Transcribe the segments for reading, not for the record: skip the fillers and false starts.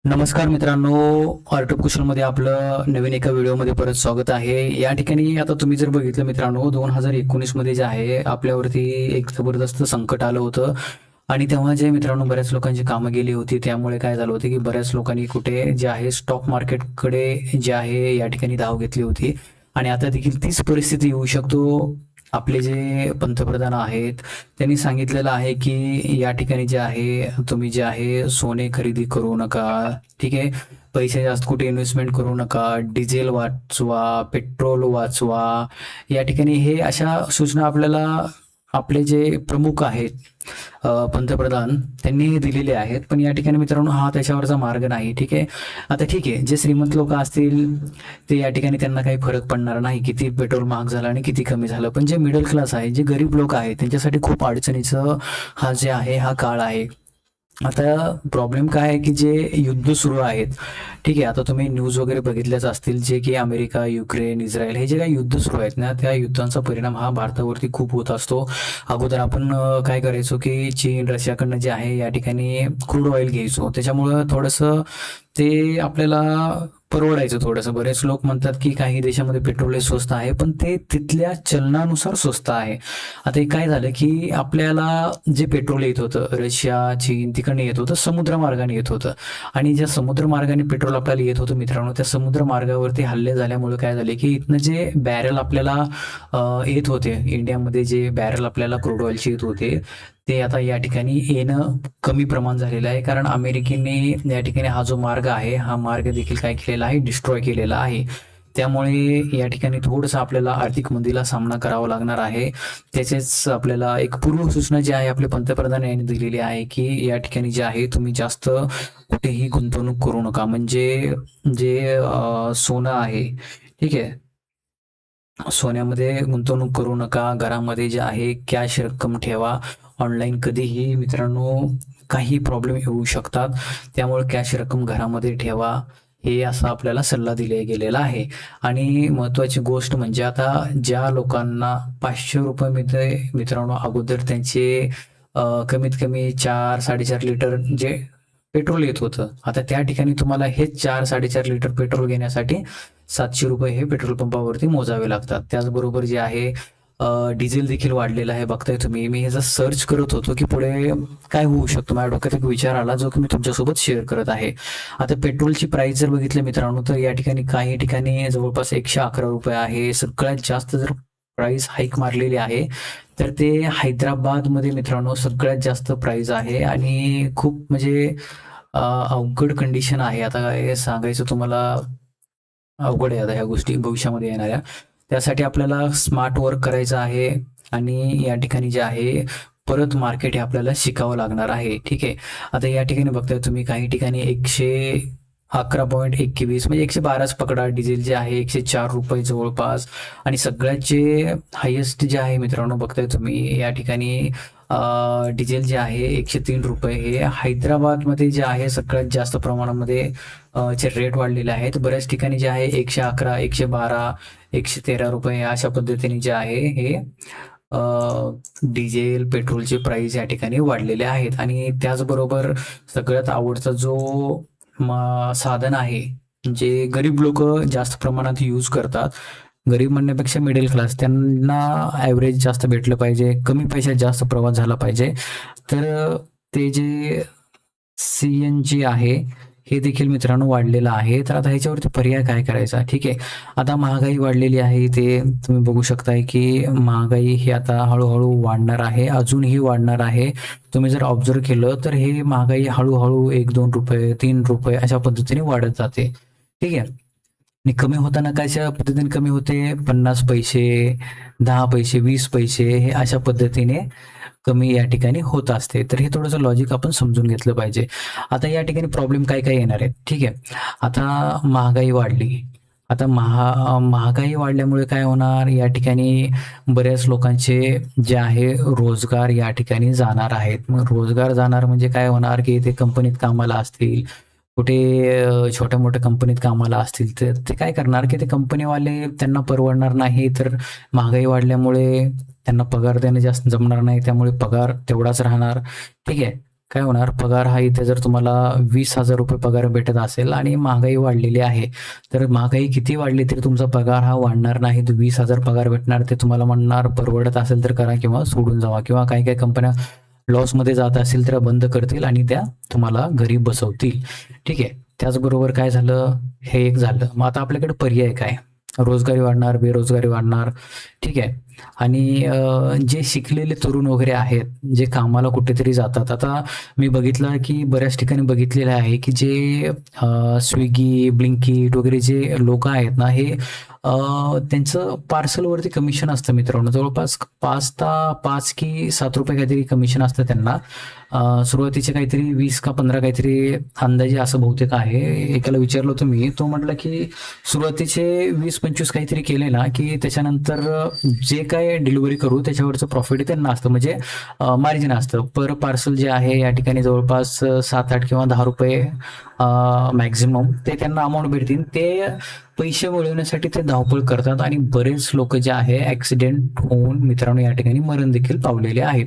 नमस्कार मित्रांनो, art of कुशलमध्ये आपलं नवीन एका व्हिडिओमध्ये परत स्वागत आहे. या ठिकाणी आता तुम्ही जर बघितलं मित्रांनो, 2019 मध्ये जे आहे आपल्यावरती एक जबरदस्त संकट आलं होतं. आणि तेव्हा जे मित्रांनो बऱ्याच लोकांची कामं गेली होती. त्यामुळे काय झालं होतं की बऱ्याच लोकांनी कुठे जे आहे स्टॉक मार्केटकडे जे आहे या ठिकाणी धाव घेतली होती. आणि आता देखील तीच परिस्थिती येऊ शकतो. आपले जे पंतप्रधान आहेत त्यांनी सांगितलेलं आहे की या ठिकाणी जे आहे तुम्ही जे आहे सोने खरेदी करू नका. ठीक आहे, पैसे जास्त कुठे इन्व्हेस्टमेंट करू नका, डिझेल वाचवा, पेट्रोल वाचवा. या ठिकाणी हे अशा सूचना आपल्याला आपले जे प्रमुख आहेत पंतप्रधान त्यांनी हे दिलेले आहेत. पण या ठिकाणी मित्रांनो हा त्याच्यावरचा मार्ग नाही. ठीक आहे, आता ठीक आहे, जे श्रीमंत लोक असतील ते या ठिकाणी त्यांना काही फरक पडणार नाही किती पेट्रोल महाग झालं आणि किती कमी झालं. पण जे मिडल क्लास आहे, जे गरीब लोक आहेत, त्यांच्यासाठी खूप अडचणीचं हा जे आहे हा काळ आहे. आता प्रॉब्लेम काय आहे की जे युद्ध सुरू आहेत, ठीक आहे, आता तुम्ही न्यूज वगैरे बघितल्याच असतील, जे की अमेरिका, युक्रेन, इस्रायल हे जे काही युद्ध सुरू आहेत ना, त्या युद्धांचा परिणाम हा भारतावरती खूप होत असतो. अगोदर आपण काय करायचो की चीन, रशियाकडनं जे आहे या ठिकाणी क्रूड ऑइल घ्यायचो. त्याच्यामुळं थोडंसं ते आपल्याला परवडायचं थोडंसं. बरेच लोक म्हणतात की काही देशामध्ये पेट्रोल हे स्वस्त आहे, पण ते तिथल्या चलनानुसार स्वस्त आहे. आता हे काय झालं की आपल्याला जे पेट्रोल येत होतं रशिया, चीन तिकडनं येत होतं, समुद्र मार्गाने येत होतं. आणि ज्या समुद्र मार्गाने पेट्रोल आपल्याला येत होतं मित्रांनो, त्या समुद्र मार्गावरती हल्ले झाल्यामुळे काय झाले की इथनं जे बॅरल आपल्याला येत होते इंडियामध्ये, जे बॅरल आपल्याला क्रूड ऑइलचे येत होते, ते आता या ठिकाणी येणं कमी प्रमाण झालेलं आहे. कारण अमेरिकेने या ठिकाणी हा जो मार्ग आहे हा मार्ग देखील काय केलेला आहे, डिस्ट्रॉय केलेला आहे. त्यामुळे या ठिकाणी थोडंसं आपल्याला आर्थिक मंदीला सामना करावा लागणार आहे. त्याचेच आपल्याला एक पूर्वसूचना जी आहे आपले पंतप्रधान यांनी दिलेली आहे की या ठिकाणी जे आहे तुम्ही जास्त कुठेही गुंतवणूक करू नका. म्हणजे जे सोनं आहे, ठीक आहे, सोन्यामध्ये गुंतवणूक करू नका. घरामध्ये जे आहे कॅश रक्कम ठेवा. ऑनलाईन कधीही मित्रांनो काही प्रॉब्लेम येऊ शकतात. त्यामुळे कॅश रक्कम घरामध्ये ठेवा, हे असा आपल्याला सल्ला दिला गेलेला आहे. आणि महत्त्वाची गोष्ट म्हणजे आता ज्या लोकांना ₹500 मध्ये मित्रांनो अगोदर त्यांचे कमीत कमी 4-4.5 लिटर जे पेट्रोल येत होतं, आता त्या ठिकाणी तुम्हाला हेच 4-4.5 लिटर पेट्रोल घेण्यासाठी ₹700 हे पेट्रोल पंपावरती मोजावे लागतात. त्याचबरोबर जे आहे डिझेल देखील वाढलेलं आहे. बघताय तुम्ही, मी ह्याचा सर्च करत होतो की पुढे काय होऊ शकतो. माझ्या डोक्यात एक विचार आला जो की मी तुमच्यासोबत शेअर करत आहे. आता पेट्रोलची प्राइस जर बघितलं मित्रांनो, तर या ठिकाणी काही ठिकाणी जवळपास ₹111 आहे. सगळ्यात जास्त जर प्राइस हाईक मारलेली आहे तर ते हैदराबादमध्ये मित्रांनो सगळ्यात जास्त प्राइस आहे. आणि खूप म्हणजे अवघड कंडिशन आहे. आता हे सांगायचं तुम्हाला अवघड आहे आता ह्या गोष्टी भविष्यामध्ये येणाऱ्या. त्यासाठी आपल्याला स्मार्ट वर्क करायचं आहे. आणि या ठिकाणी जे आहे परत मार्केट हे आपल्याला शिकावं लागणार आहे. ठीक आहे, आता या ठिकाणी बघताय तुम्ही काही ठिकाणी 111.21 म्हणजे 112च पकडा. डिझेल जे आहे ₹104 जवळपास. आणि सगळ्यात जे हायेस्ट जे आहे मित्रांनो बघताय तुम्ही या ठिकाणी डिझेल जे आहे ₹103 हे हैदराबादमध्ये जे आहे सगळ्यात जास्त प्रमाणामध्ये चे रेट वाढलेले आहेत. बऱ्याच ठिकाणी जे आहे 111, 112, ₹113 अशा पद्धतीने जे आहे हे डिझेल, पेट्रोलचे प्राइस या ठिकाणी वाढलेले आहेत. आणि त्याचबरोबर सगळ्यात आवडता जो साधन आहे, जे गरीब लोक जास्त प्रमाणात यूज करतात, गरीब म्हणण्यापेक्षा मिडल क्लास, त्यांना ॲव्हरेज जास्त भेटलं पाहिजे, कमी पैशात जास्त प्रवास झाला पाहिजे, तर ते जे CNG आहे हे देखील मित्रांनो वाढलेलं आहे. तर आता ह्याच्यावरती पर्याय काय करायचा? ठीक आहे, आता महागाई वाढलेली आहे, ते तुम्ही बघू शकताय की महागाई ही आता हळूहळू वाढणार आहे, अजूनही वाढणार आहे. तुम्ही जर ऑब्झर्व केलं तर हे महागाई हळूहळू ₹1-2, ₹3 अशा पद्धतीने वाढत जाते. ठीक आहे, आणि कमी होताना कशा पद्धतीने कमी होते? 50 पैसे, 10 पैसे, 20 पैसे हे अशा पद्धतीने कमी या ठिकाणी होत असते. तर हे थोडंसं लॉजिक आपण समजून घेतलं पाहिजे. आता या ठिकाणी प्रॉब्लेम काय काय येणार आहेत? ठीक आहे, आता महागाई वाढली. आता महागाई वाढल्यामुळे काय होणार? या ठिकाणी बऱ्याच लोकांचे जे आहे रोजगार या ठिकाणी जाणार आहेत. मग रोजगार जाणार म्हणजे काय होणार की ते कंपनीत कामाला असतील, कुठे छोट्या-मोठ्या कंपनीत कामाला असतील, तर ते काय करणार की ते कंपनीवाले त्यांना परवडणार नाही. तर महागाई वाढल्यामुळे त्यांना पगार देणं जास्त जमणार नाही. त्यामुळे पगार तेवढाच राहणार. ठीक आहे. काय होणार, पगार हा इथे जर तुम्हाला 20,000 रुपये पगार भेटत असेल आणि महागाई वाढलेली आहे, तर महागाई किती वाढली तरी तुमचा पगार हा वाढणार नाही. तर 20,000 पगार भेटणार, ते तुम्हाला म्हणणार परवडत असेल तर करा किंवा सोडून जावा, किंवा काही काही कंपन्या लॉसमध्ये जात असेल तर बंद करतील आणि त्या तुम्हाला घरी बसवतील. ठीक आहे. त्याचबरोबर काय झालं, हे एक झालं. मग आता आपल्याकडे पर्याय काय? रोजगारी वाढणार, बेरोजगारी वाढणार. ठीक आहे. आणि जे शिकलेले तरुण वगैरे आहेत, जे कामाला कुठेतरी जातात. आता मी बघितलं की बऱ्याच ठिकाणी बघितलेलं आहे की जे स्विगी, ब्लिंकिट वगैरे जे लोक आहेत ना, हे त्यांचं पार्सलवरती कमिशन असतं मित्रांनो. जवळपास 5 की 7 रुपये काहीतरी कमिशन असतं त्यांना. सुरुवातीचे काहीतरी 20 का 15 काहीतरी अंदाजे असं बहुतेक आहे. एकाला विचारलं होतं मी, तो म्हटलं की सुरुवातीचे 20-25 काहीतरी केले ना, की त्याच्यानंतर जे काय डिलिव्हरी करू त्याच्यावरचं प्रॉफिट त्यांना असतं, म्हणजे मार्जिन असतं. पर पार्सल जे आहे या ठिकाणी जवळपास 7-8 किंवा 10 रुपये मॅक्झिमम ते त्यांना अमाऊंट भेटतील. ते पैसे मिळवण्यासाठी ते धावपळ करतात आणि बरेच लोक जे आहे ॲक्सिडेंट होऊन मित्रांनो या ठिकाणी मरण देखील पावलेले आहेत.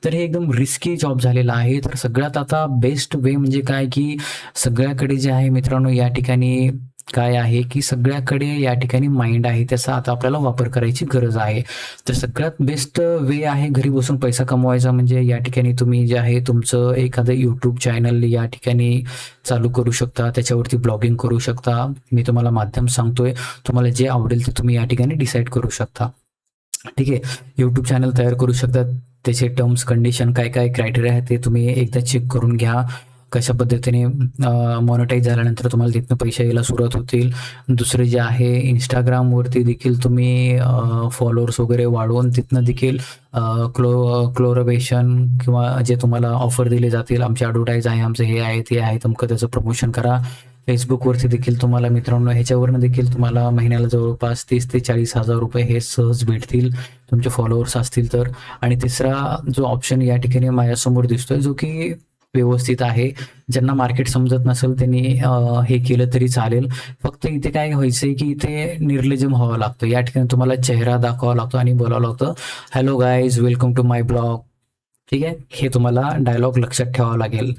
तर हे एकदम रिस्की जॉब झालेला आहे. तर सगळ्यात आता बेस्ट वे म्हणजे काय, की सगळ्याकडे जे आहे मित्रांनो या ठिकाणी काय आहे, की सगळ्याकडे या ठिकाणी माइंड आहे, त्याचा आता आपल्याला वापर करायची गरज आहे. तर सगळ्यात बेस्ट वे आहे घरी बसून पैसा कमवायचा, म्हणजे या ठिकाणी तुम्ही जे आहे तुमचं एखादं यूट्यूब चॅनल या ठिकाणी चालू करू शकता, त्याच्यावरती ब्लॉगिंग करू शकता. मी तुम्हाला माध्यम सांगतोय, तुम्हाला जे आवडेल ते तुम्ही या ठिकाणी डिसाईड करू शकता. ठीक आहे. यूट्यूब चॅनल तयार करू शकता, त्याचे टर्म्स कंडिशन काय काय क्रायटेरिया आहे ते तुम्ही एकदा चेक करून घ्या. कशा पद्धतीने मॉनिटाईज झाल्यानंतर तुम्हाला तिथनं पैसे यायला सुरुवात होतील. दुसरे जे आहे इंस्टाग्रामवरती देखील तुम्ही फॉलोअर्स वगैरे वाढवून तिथनं देखील क्लोरबेशन किंवा जे तुम्हाला ऑफर दिले जातील, आमचे ॲडव्हर्टाईज आहे, आमचं हे आहे ते आहे, तुमकं त्याचं प्रमोशन करा. फेसबुकवरती देखील तुम्हाला मित्रांनो ह्याच्यावरनं देखील तुम्हाला महिन्याला जवळपास 30,000 ते 40,000 रुपये हे सहज भेटतील, तुमचे फॉलोअर्स असतील तर. आणि तिसरा जो ऑप्शन या ठिकाणी माझ्यासमोर दिसतोय, जो की व्यवस्थित आहे. ज्यांना मार्केट समजत नसेल त्यांनी हे केलं तरी चालेल. फक्त इथे काय व्हायचंय, की इथे निर्लज्जम व्हावं लागतं. या ठिकाणी तुम्हाला चेहरा दाखवावा लागतो आणि बोलावं लागतं, hello guys, welcome to my blog. ठीक आहे. हे तुम्हाला डायलॉग लक्षात ठेवावा लागेल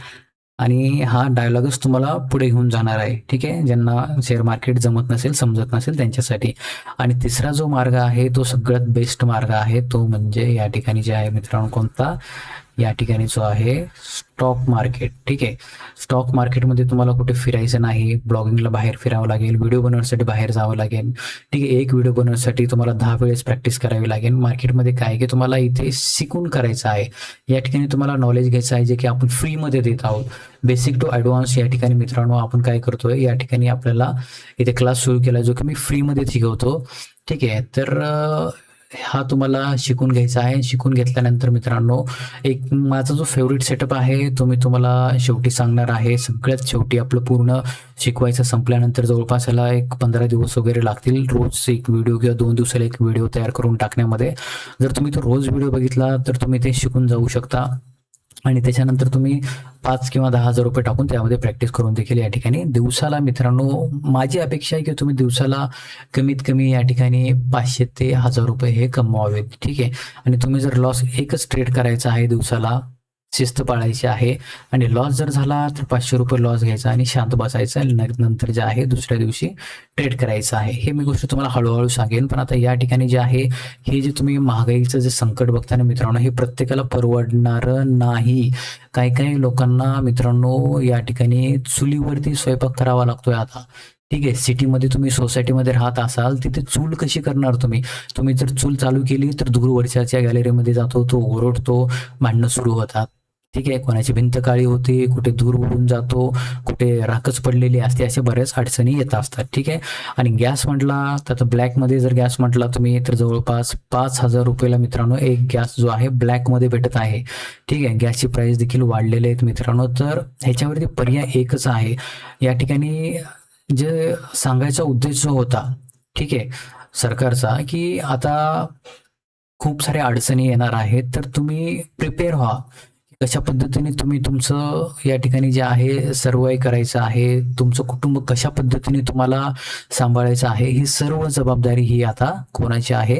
आणि हा डायलॉगच तुम्हाला पुढे घेऊन जाणार आहे. ठीक आहे. ज्यांना शेअर मार्केट जमत नसेल, समजत नसेल त्यांच्यासाठी. आणि तिसरा जो मार्ग आहे तो सगळ्यात बेस्ट मार्ग आहे, तो म्हणजे या ठिकाणी जे आहे मित्रांनो, कोणता, या ठिकाणी जो आहे स्टॉक मार्केट. ठीक आहे. स्टॉक मार्केटमध्ये तुम्हाला कुठे फिरायचं नाही, ब्लॉगिंगला बाहेर फिरावं लागेल, व्हिडिओ बनवण्यासाठी बाहेर जावं लागेल. ठीक आहे. एक व्हिडिओ बनवण्यासाठी तुम्हाला 10 वेळेस प्रॅक्टिस करावी लागेल. मार्केटमध्ये काय, की तुम्हाला इथे शिकून करायचं आहे. या ठिकाणी तुम्हाला नॉलेज घ्यायचं आहे, जे की आपण फ्रीमध्ये देत आहोत. बेसिक टू ॲडव्हान्स या ठिकाणी मित्रांनो आपण काय करतोय, या ठिकाणी आपल्याला इथे क्लास सुरू केला, जो की मी फ्रीमध्ये शिकवतो. ठीक आहे. तर हा तुम्हाला शिकून घ्यायचा आहे. शिकून घेतल्यानंतर मित्रांनो, एक माझा जो फेवरेट सेटअप आहे तो मी तुम्हाला शेवटी सांगणार आहे. सगळ्यात शेवटी आपलं पूर्ण शिकवायचं संपल्यानंतर जवळपास याला एक 15 दिवस वगैरे लागतील, रोज एक व्हिडिओ किंवा 2 दिवसाला एक व्हिडिओ तयार करून टाकण्यामध्ये. जर तुम्ही तो रोज व्हिडिओ बघितला तर तुम्ही ते शिकून जाऊ शकता आणि त्याच्यानंतर तुम्ही 5 किंवा 10,000 रुपये टाकून त्यामध्ये प्रॅक्टिस करून देखील या ठिकाणी दिवसाला मित्रांनो, माझी अपेक्षा आहे की तुम्ही दिवसाला कमीत कमी या ठिकाणी 500 ते 1000 रुपये हे कमवावेत. ठीक आहे. आणि तुम्ही जर लॉस एकच ट्रेड करायचा आहे दिवसाला, शिस्त पाळायची आहे आणि लॉस जर झाला तर 500 रुपये लॉस घ्यायचा आणि शांत बसायचं. नंतर जे आहे दुसऱ्या दिवशी ट्रेड करायचं आहे. हे मी गोष्ट तुम्हाला हळूहळू सांगेन. पण आता या ठिकाणी जे आहे, हे जे तुम्ही महागाईचं जे संकट बघताना मित्रांनो, हे प्रत्येकाला परवडणारं नाही. काही काही लोकांना मित्रांनो या ठिकाणी चुलीवरती स्वयंपाक करावा लागतोय आता. ठीक आहे. सिटीमध्ये तुम्ही सोसायटीमध्ये राहत असाल, तिथे चूल कशी करणार तुम्ही? तुम्ही जर चूल चालू केली तर दूरवरच्या गॅलरीमध्ये जातो, तो ओरडतो, भांडणं सुरू होतात. ठीक आहे. कोणाची भिंत काळी होते, कुठे धूर उडून जातो, कुठे राखच पडलेली असते, अशा बऱ्याच अडचणी येत असतात. ठीक आहे. आणि गॅस म्हटला तर आता ब्लॅकमध्ये जर गॅस म्हटला तुम्ही, तर जवळपास 5,000 रुपयाला मित्रांनो एक गॅस जो आहे ब्लॅकमध्ये भेटत आहे. ठीक आहे. गॅसची प्राईस देखील वाढलेले आहेत मित्रांनो. तर ह्याच्यावरती पर्याय एकच आहे. या ठिकाणी जे सांगायचा उद्देश जो होता, ठीक आहे, सरकारचा, की आता खूप साऱ्या अडचणी येणार आहेत, तर तुम्ही प्रिपेअर व्हा. कशा पद्धतीने तुम्ही तुमचं या ठिकाणी जे आहे सर्वाइव्ह करायचं आहे, तुमचं कुटुंब कशा पद्धतीने तुम्हाला सांभाळायचं आहे, ही सर्व जबाबदारी ही आता कोणाची आहे,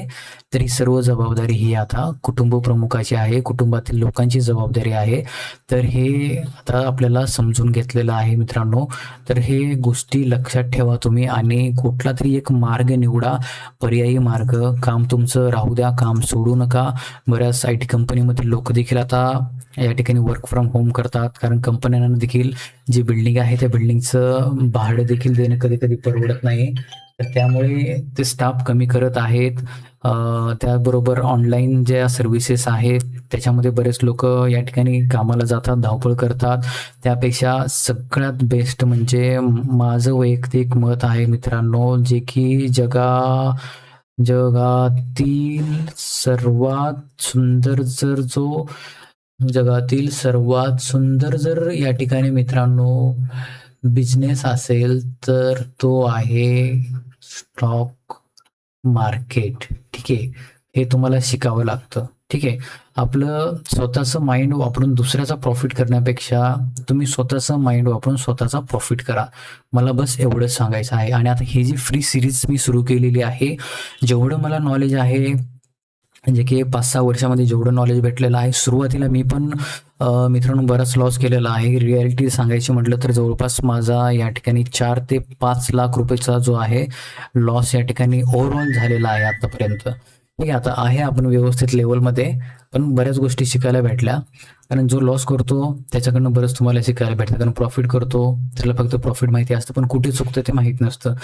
तर ही सर्व जबाबदारी ही आता कुटुंब प्रमुखाची आहे, कुटुंबातील लोकांची जबाबदारी आहे. तर हे आता आपल्याला समजून घेतलेलं आहे मित्रांनो. तर हे गोष्टी लक्षात ठेवा तुम्ही आणि कुठला तरी एक मार्ग निवडा, पर्यायी मार्ग. काम तुमचं राहू द्या, काम सोडू नका. बऱ्याच IT कंपनीमधील लोक देखील आता या ठिकाणी वर्क फ्रॉम होम करतात, कारण कंपन्यांना देखील जी बिल्डिंग आहे त्या बिल्डिंगचं भाडं देखील देणं कधी कधी परवडत नाही. तर त्यामुळे ते स्टाफ कमी करत आहेत. त्याबरोबर ऑनलाईन ज्या सर्व्हिसेस आहेत त्याच्यामध्ये बरेच लोक या ठिकाणी कामाला जातात, धावपळ करतात. त्यापेक्षा सगळ्यात बेस्ट म्हणजे माझं वैयक्तिक मत आहे मित्रांनो, जे की जगातील सर्वात सुंदर जर या ठिकाणी मित्रांनो बिझनेस असेल तर तो आहे स्टॉक मार्केट. ठीक आहे, हे तुम्हाला शिकावं लागतं. ठीक आहे, आपलं स्वतःचं माइंड वापरून दुसऱ्याचा प्रॉफिट करण्यापेक्षा तुम्ही स्वतःचं माइंड वापरून स्वतःचा प्रॉफिट करा. मला बस एवढंच सांगायचं आहे. आणि आता ही जी फ्री सिरीज मी सुरू केलेली आहे, जेवढं मला नॉलेज आहे, म्हणजे की 5-6 वर्षामध्ये जेवढं नॉलेज भेटलेलं आहे, सुरुवातीला मी पण मित्रांनो बराच लॉस केलेला आहे. रिॲलिटी सांगायची म्हटलं तर जवळपास माझा या ठिकाणी 4 ते 5 लाख रुपयेचा जो आहे लॉस या ठिकाणी ओव्हरऑल झालेला आहे आतापर्यंत. ठीक आहे, आता आहे आपण व्यवस्थित लेवलमध्ये, पण बऱ्याच गोष्टी शिकायला भेटल्या. कारण जो लॉस करतो त्याच्याकडनं बरंच तुम्हाला शिकायला भेटतं, कारण प्रॉफिट करतो त्याला फक्त प्रॉफिट माहिती असतं, पण कुठे चुकतं ते माहीत नसतं.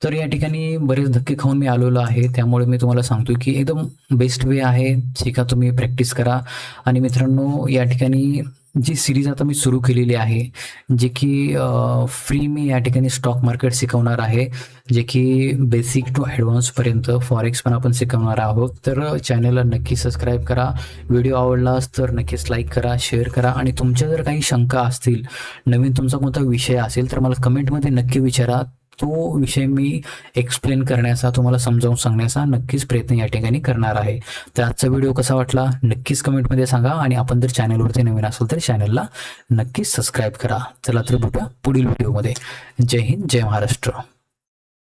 तर या ठिकाणी बरेच धक्के खाऊन मी आलेलो आहे. त्यामुळे मी तुम्हाला सांगतो की एकदम बेस्ट वे आहे. शिका तुम्ही, प्रॅक्टिस करा. आणि मित्रांनो या ठिकाणी जी सिरीज आता मी सुरू केलेली आहे, जे की फ्री मी या ठिकाणी स्टॉक मार्केट शिकवणार आहे, जे की बेसिक टू ॲडव्हान्सपर्यंत फॉरेक्स पण आपण शिकवणार आहोत. तर चॅनलला नक्की सबस्क्राईब करा. व्हिडिओ आवडलास तर नक्कीच लाईक करा, शेअर करा. आणि तुमच्या जर काही शंका असतील, नवीन तुमचा कोणता विषय असेल तर मला कमेंटमध्ये नक्की विचारा. तो विषय मी एक्सप्लेन करण्याचा, तुम्हाला समजावून सांगण्याचा नक्कीच प्रयत्न या ठिकाणी करणार आहे. तर आजचा व्हिडिओ कसा वाटला नक्कीच कमेंटमध्ये सांगा. आणि आपण जर चॅनलवरती नवीन असेल तर चॅनलला नक्कीच सबस्क्राईब करा. चला तर भेटूया पुढील व्हिडिओमध्ये. जय हिंद, जय महाराष्ट्र.